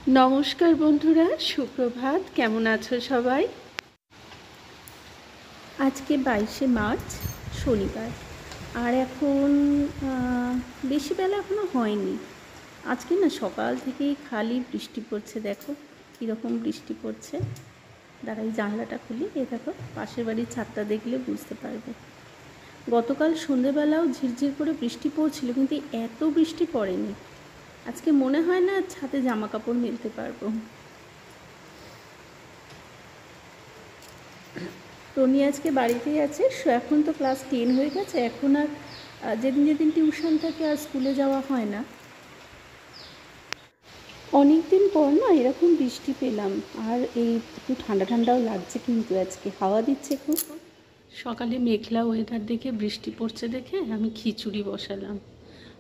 नमस्कार बंधुरा सुप्रभात केमन आछो सबाई। आज के 22 मार्च शनिवार और एखन बेशी बेला एखोनो हयनि। आज के ना सकाल थेकेई खाली बृष्टि पड़ছে। देखो कीरकम बृष्टि पड़ছে। दाঁড়াই জানলাটা খুলি। এই দেখো পাশের বাড়ির ছাদটা দেখলে বুঝতে পারবে। গতকাল সন্ধ্যেবেলাও ঝিরঝির করে বৃষ্টি পড়ছিল কিন্তু এত বৃষ্টি পড়েনি। আজকে মনে হয় না ছাদে জামা কাপড় মেলতে পারবো। টনি আজকে বাড়িতেই আছে। এখন তো ক্লাস 10 হয়ে গেছে। এখন আর যেদিন যেদিন টিউশন থাকে আর স্কুলে যাওয়া হয় না। অনেক দিন পর না এরকম বৃষ্টি পেলাম আর এই একটু ঠান্ডা ঠান্ডাও লাগছে কিন্তু আজকে হাওয়া দিচ্ছে খুব। সকালে মেঘলা ওয়েদার দেখে বৃষ্টি পড়ছে দেখে আমি খিচুড়ি বসালাম।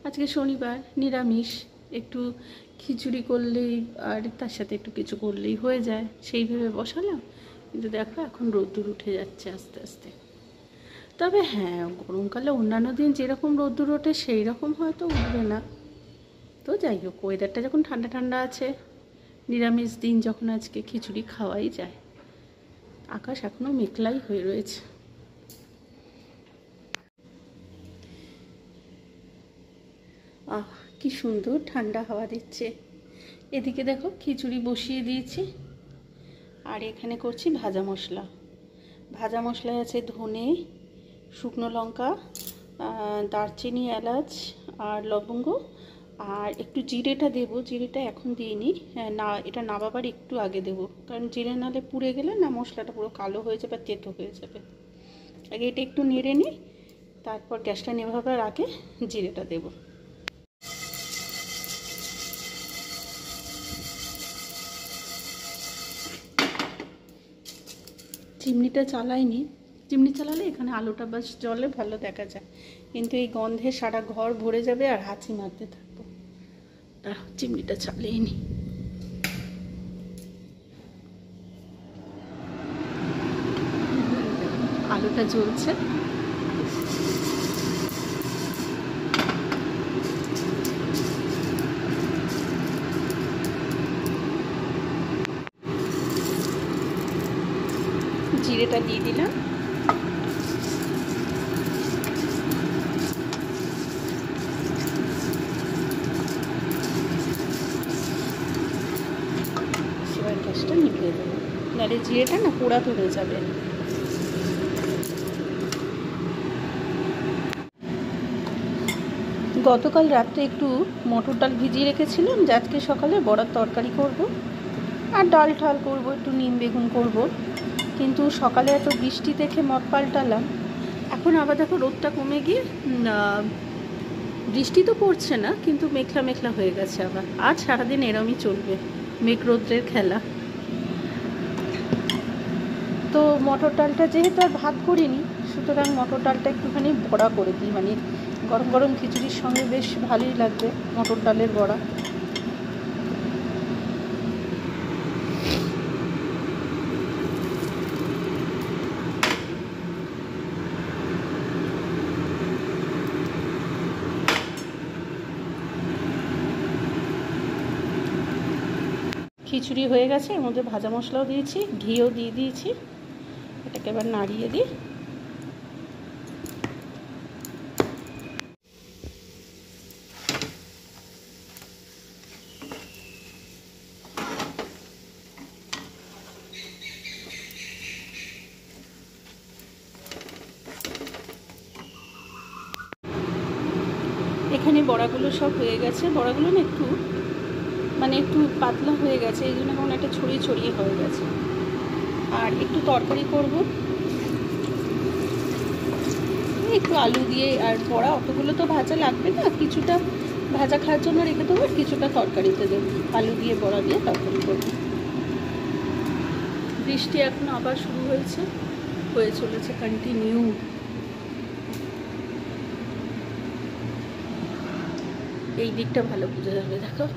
আজকে শনিবার নিরামিষ, একটু খিচুড়ি করলেই আর তার সাথে একটু কিছু করলেই হয়ে যায়, সেই ভেবে বসালাম। কিন্তু দেখো এখন রোদ্দুর উঠে যাচ্ছে আস্তে আস্তে। তবে হ্যাঁ, গরমকালে অন্যান্য দিন যেরকম রোদ্দুর ওঠে সেই রকম হয়তো উঠবে না। তো যাই হোক, ওয়েদারটা যখন ঠান্ডা ঠান্ডা আছে, নিরামিষ দিন যখন আজকে খিচুড়ি খাওয়াই যায়। আকাশ এখনও মেঘলাই হয়ে রয়েছে। আহ কি সুন্দর ঠান্ডা হাওয়া দিচ্ছে। এদিকে দেখো খিচুড়ি বসিয়ে দিয়েছি আর এখানে করছি ভাজা মশলা। ভাজা মশলায় আছে ধনে, শুকনো লঙ্কা, দারচিনি, এলাচ আর লবঙ্গ, আর একটু জিরেটা দেবো। জিরেটা এখন দিইনি, না এটা নামাবার একটু আগে দেবো, কারণ জিরে নালে পুড়ে গেলে না মশলাটা পুরো কালো হয়ে যাবে, তেতো হয়ে যাবে। আগে এটা একটু নেড়ে নিই, তারপর গ্যাসটা নেভাবার আগে জিরেটা দেবো। চিমনিটা চালাইনি, চিমনি চালালে এখানে আলুটা বাস জলে ভালো দেখা যায়, কিন্তু এই গন্ধে সারা ঘর ভরে যাবে আর হাঁচি মারতে থাকবো। চিমনিটা চালিয়ে নি। আলুটা জ্বলছে। জিরেটা দিয়ে দিলাম। এবার গ্যাসটা নিভিয়ে দেবো, নাহলে জিরেটা না পোড়া ধরে যাবে। গতকাল রাত্রে একটু মটর ডাল ভিজিয়ে রেখেছিলাম যে আজকে সকালে বড়ার তরকারি করব আর ডাল ঠাল করব, একটু নিম বেগুন করব। কিন্তু সকালে এত বৃষ্টি দেখে মত পাল্টালাম। এখন আবার দেখো রোদটা কমে গিয়ে বৃষ্টি তো পড়ছে না, কিন্তু মেঘলা মেঘলা হয়ে গেছে আবার। আজ সারাদিন এরমই চলবে, মেঘ রৌদ্রের খেলা। তো মটর ডালটা যেহেতু আর ভাত করিনি, সুতরাং মটর ডালটা একটুখানি বড়া করে দিই, মানে গরম গরম খিচুড়ির সঙ্গে বেশ ভালোই লাগবে মটর ডালের বড়া। খিচুড়ি হয়ে গেছে, এর মধ্যে ভাজা মশলাও দিয়েছি, ঘিও দিয়ে দিয়েছি। এটাকে এবার নাড়িয়ে দিই। এখানে বড়াগুলো সব হয়ে গেছে। বড়াগুলো না একটু একটু পাতলা হয়ে গেছে, এই জন্য কেমন একটা ছড়িয়ে ছড়িয়ে হয়ে গেছে। আর একটু তরকারি করব, একটু আলু দিয়ে। আর বড়া অতগুলো তো ভাজা লাগবে না, কিছুটা ভাজা খাওয়ার জন্য রেখে দেবো, আর কিছুটা তরকারিতে দেবো। আলু দিয়ে বড়া দিয়ে তরকারি করব। বৃষ্টি এখন আবার শুরু হয়ে চলেছে কন্টিনিউ। এই দিকটা ভালো বোঝা যাবে, দেখো।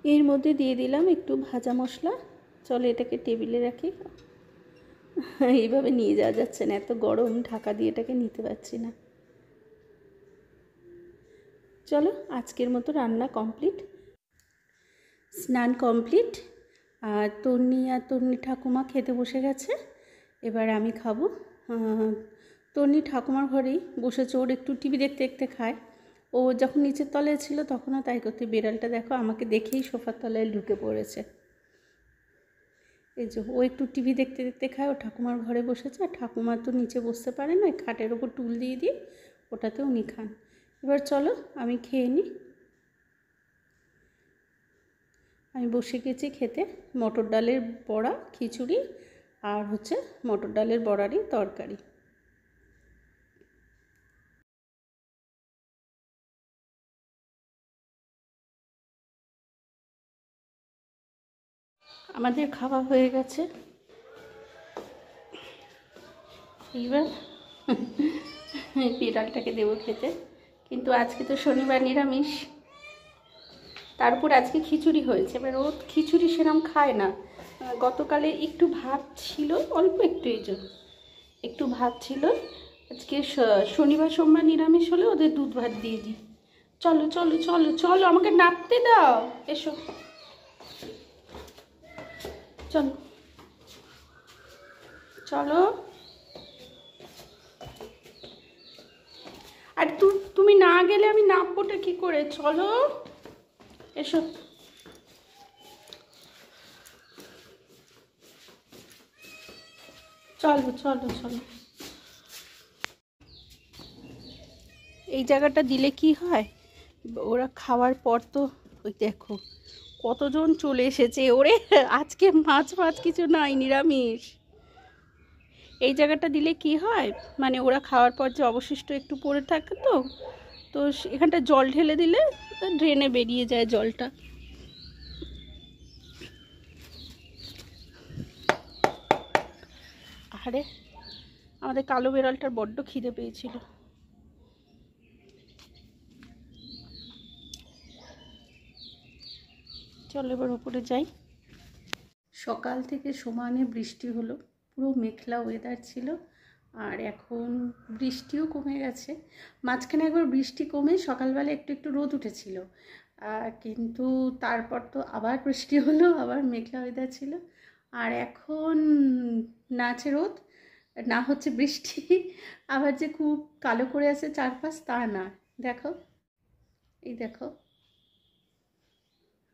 এর মধ্যে দিয়ে দিলাম একটু ভাজা মশলা। চলো এটাকে টেবিলে রাখি। এইভাবে নিয়ে যাওয়া যাচ্ছে না, এত গরম, ঢাকা দিয়ে এটাকে নিতে পারছি না। চলো আজকের মতো রান্না কমপ্লিট, স্নান কমপ্লিট। আর তন্নি ঠাকুমা খেতে বসে গেছে, এবার আমি খাবো। তন্নি ঠাকুমার ঘরেই বসেছে, ওর একটু টিভি দেখতে দেখতে খায়। ও যখন নিচের তলায় ছিল তখনও তাই করতে। বিড়ালটা দেখো আমাকে দেখেই সোফার তলায় ঢুকে পড়েছে। এই যে ও একটু টিভি দেখতে দেখতে খায়, ও ঠাকুমার ঘরে বসেছে। আর ঠাকুমা তো নিচে বসতে পারে না, খাটের ওপর টুল দিয়ে দিই, ওটাতে উনি খান। এবার চলো আমি খেয়ে নিই। আমি বসে গেছি খেতে। মটর ডালের বড়া, খিচুড়ি, আর হচ্ছে মটর ডালের বড়ারই তরকারি। আমাদের খাওয়া হয়ে গেছে। এইবার বিড়ালটাকে দেবো খেতে, কিন্তু আজকে তো শনিবার নিরামিষ, তারপর আজকে খিচুড়ি হয়েছে। এবার ও খিচুড়ি সেরকম খায় না। গতকালে একটু ভাত ছিল, অল্প একটু, এই জন্য একটু ভাত ছিল। আজকে শনিবার সোমবার নিরামিষ হলে ওদের দুধ ভাত দিয়ে দিই। চলো চলো চলো চলো, আমাকে নাপতে দাও, এসো চলো চলো। আর তুমি না গেলে আমি নাপবোটা কি করে? চলো এসো। চলো চলো চলো। এই জায়গাটা দিলে কি হয়, ওরা খাওয়ার পর তো ওই দেখো কতজন চলে এসেছে। ওরে আজকে মাছ ফাছ কিছু নাই, নিরামিষ। এই জায়গাটা দিলে কি হয়, মানে ওরা খাওয়ার পর যে অবশিষ্ট একটু পড়ে থাকে, তো তো এখানটা জল ঢেলে দিলে ড্রেনে বেরিয়ে যায় জলটা। আরে আমাদের কালো বিড়ালটার বড্ড খিদে পেয়েছিল। চলো এবার উপরে যাই। সকাল থেকে সমানে বৃষ্টি হলো, পুরো মেঘলা ওয়েদার ছিল। আর এখন বৃষ্টিও কমে গেছে। মাঝখানে একবার বৃষ্টি কমে সকালবেলা একটু একটু রোদ উঠেছিল, কিন্তু তারপর তো আবার বৃষ্টি হলো, আবার মেঘলা ওয়েদার ছিল। আর এখন না আছে রোদ, না হচ্ছে বৃষ্টি, আবার যে খুব কালো করে আছে চারপাশ তা না। দেখো, এই দেখো,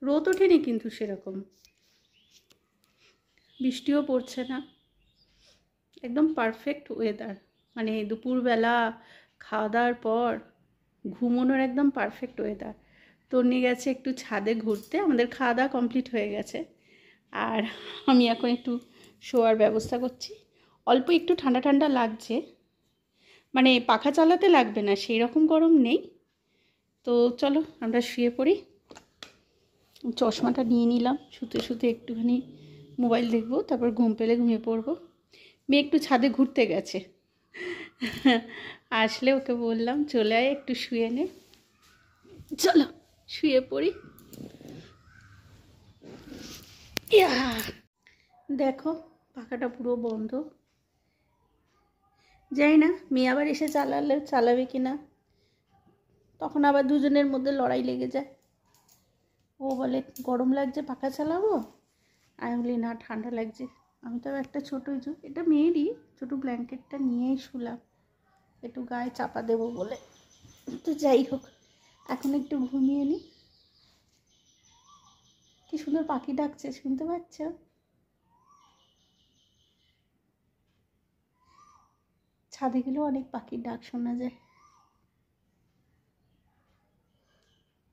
রোদ ওঠেনি কিন্তু সেরকম, বৃষ্টিও পড়ছে না। একদম পারফেক্ট ওয়েদার, মানে দুপুরবেলা খাওয়া দাওয়ার পর ঘুমোনোর একদম পারফেক্ট ওয়েদার। তন্নি গেছে একটু ছাদে ঘুরতে, আমাদের খাওয়া দাওয়া কমপ্লিট হয়ে গেছে। আর আমি এখন একটু শোয়ার ব্যবস্থা করছি। অল্প একটু ঠান্ডা ঠান্ডা লাগছে, মানে পাখা চালাতে লাগবে না, সেই রকম গরম নেই। তো চলো আমরা শুয়ে পড়ি। চশমাটা নিয়ে নিলাম, শুতে শুতে একটুখানি মোবাইল দেখবো, তারপর ঘুম পেলে ঘুমিয়ে পড়বো। মেয়ে একটু ছাদে ঘুরতে গেছে, আসলে ওকে বললাম চলে আয় একটু শুয়ে নে। চলো শুয়ে পড়ি। দেখো পাখাটা পুরো বন্ধ, জানি না মেয়ে আবার এসে চালাবে কি না, তখন আবার দুজনের মধ্যে লড়াই লেগে যায়। ও বলে গরম লাগছে পাখা চালাবো, আমি বলি না ঠান্ডা লাগছে। আমি তো একটা ছোটো, এটা মেয়েরই ছোটো ব্ল্যাঙ্কেটটা নিয়েই শুলাম একটু গায়ে চাপা দেবো বলে। তো যাই হোক, এখন একটু ঘুমিয়ে নিই। কি সুন্দর পাখি ডাকছে, শুনতে পাচ্ছ? ছাদে গেলেও অনেক পাখির ডাক শোনা যায়।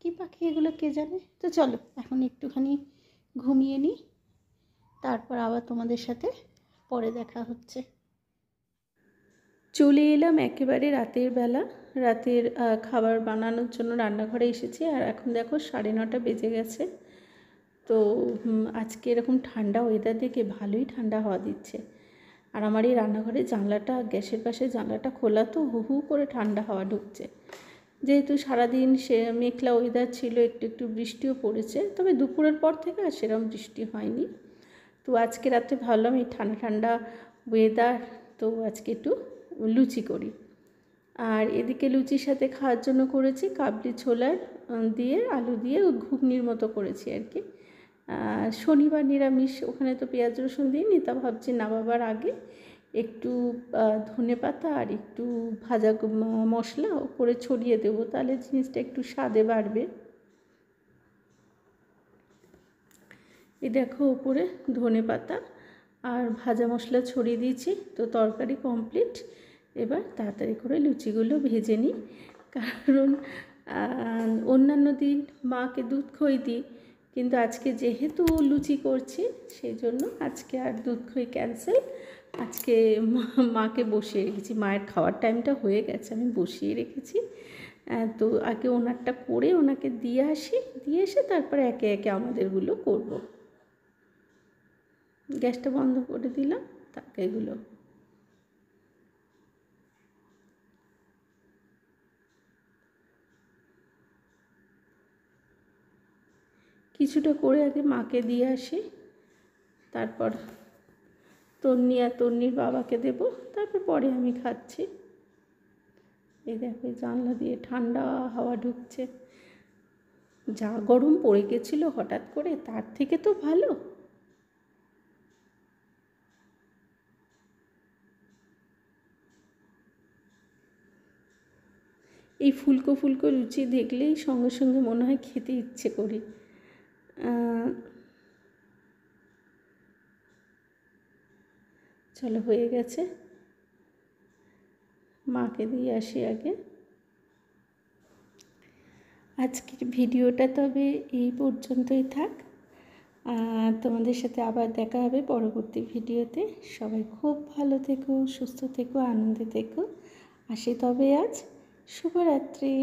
কি পাখি এগুলো কে জানে। তো চলো এখন একটুখানি ঘুমিয়ে নিই, তারপর আবার তোমাদের সাথে পরে দেখা হচ্ছে। চলে এলাম একেবারে রাতের বেলা, রাতের খাবার বানানোর জন্য রান্নাঘরে এসেছি। আর এখন দেখো 9:30 বেজে গেছে। তো আজকে এরকম ঠান্ডা ওয়েদার দেখে ভালোই ঠান্ডা হাওয়া দিচ্ছে। আর আমার এই রান্নাঘরের জানলাটা, গ্যাসের পাশে জানলাটা খোলা, তো হু হু করে ঠান্ডা হাওয়া ঢুকছে। যেহেতু সারাদিন সে মেঘলা ওয়েদার ছিল, একটু একটু বৃষ্টিও পড়েছে, তবে দুপুরের পর থেকে আর সেরকম বৃষ্টি হয়নি। তো আজকে রাত্রে ভাবলাম এই ঠান্ডা ঠান্ডা ওয়েদার, তো আজকে একটু লুচি করি। আর এদিকে লুচির সাথে খাওয়ার জন্য করেছি কাবলি ছোলার দিয়ে আলু দিয়ে ঘুগনির মতো করেছি আর কি। শনিবার নিরামিষ, ওখানে তো পেঁয়াজ রসুন দিইনি, তা ভাবছি নামাবার আগে একটু ধনেপাতা আর একটু ভাজা মশলা ওপরে ছড়িয়ে দেবো, তাহলে জিনিসটা একটু স্বাদে বাড়বে। এই দেখো ওপরে ধনেপাতা আর ভাজা মশলা ছড়িয়ে দিয়েছি, তো তরকারি কমপ্লিট। এবার তাড়াতাড়ি করে লুচিগুলো ভেজে নিই, কারণ অন্যান্য দিন মাকে দুধ খই দিই, কিন্তু আজকে যেহেতু লুচি করছি সেই জন্য আজকে আর দুধ খই ক্যান্সেল। আজকে মাকে বসিয়ে রেখেছি, মায়ের খাওয়ার টাইমটা হয়ে গেছে, আমি বসিয়ে রেখেছি। তো আগে ওনারটা করে ওনাকে দিয়ে আসি, দিয়ে এসে তারপরে একে একে আমাদেরগুলো করব। গ্যাসটা বন্ধ করে দিলাম, তরকারিগুলো কিছুটা করে আগে মাকে দিয়ে আসি, তারপর তন্নি আর তন্নির বাবাকে দেব, তারপর পরে আমি খাচ্ছি। এই দেখো জানলা দিয়ে ঠান্ডা হাওয়া ঢুকছে। যা গরম পড়ে গেছিলো হঠাৎ করে, তার থেকে তো ভালো। এই ফুলকো ফুলকো লুচি দেখলেই সঙ্গে সঙ্গে মনে হয় খেতে ইচ্ছে করি। চলো হয়ে গেছে, মাকে দিয়ে আসি আগে। আজকের ভিডিওটা তবে এই পর্যন্তই থাক, তোমাদের সাথে আবার দেখা হবে পরবর্তী ভিডিওতে। সবাই খুব ভালো থেকো, সুস্থ থেকো, আনন্দে থেকো। আসি তবে আজ, শুভরাত্রি।